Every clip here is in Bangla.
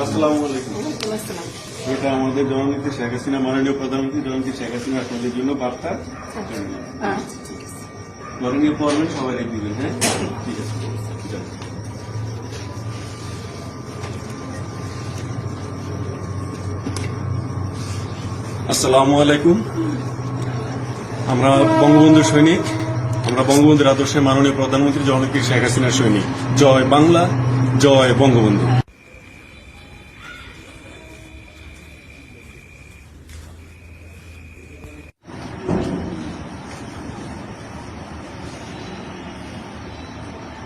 আসসালামু আলাইকুম। এটা আমাদের জননেত্রী শেখ হাসিনা, মাননীয় প্রধানমন্ত্রী জননেত্রী শেখ হাসিনা আপনাদের জন্য বার্তা ঘরে নিয়ে পড়বেন, সবাই রেখে দিবেন। হ্যাঁ, ঠিক আছে। আসসালামু আলাইকুম। আমরা বঙ্গবন্ধু সৈনিক, আমরা বঙ্গবন্ধুর আদর্শে মাননীয় প্রধানমন্ত্রী জননেত্রী শেখ হাসিনার সৈনিক। জয় বাংলা, জয় বঙ্গবন্ধু।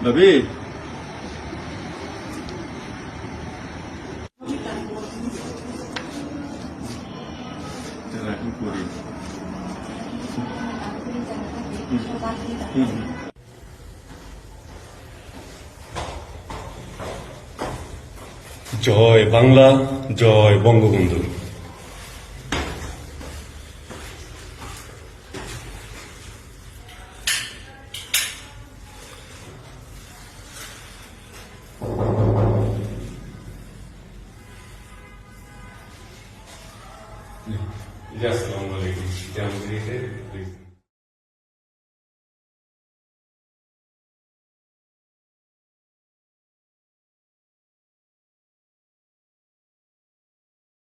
ভাবি, রাখি করি। জয় বাংলা, জয় বঙ্গবন্ধু। Assalamu alaikum.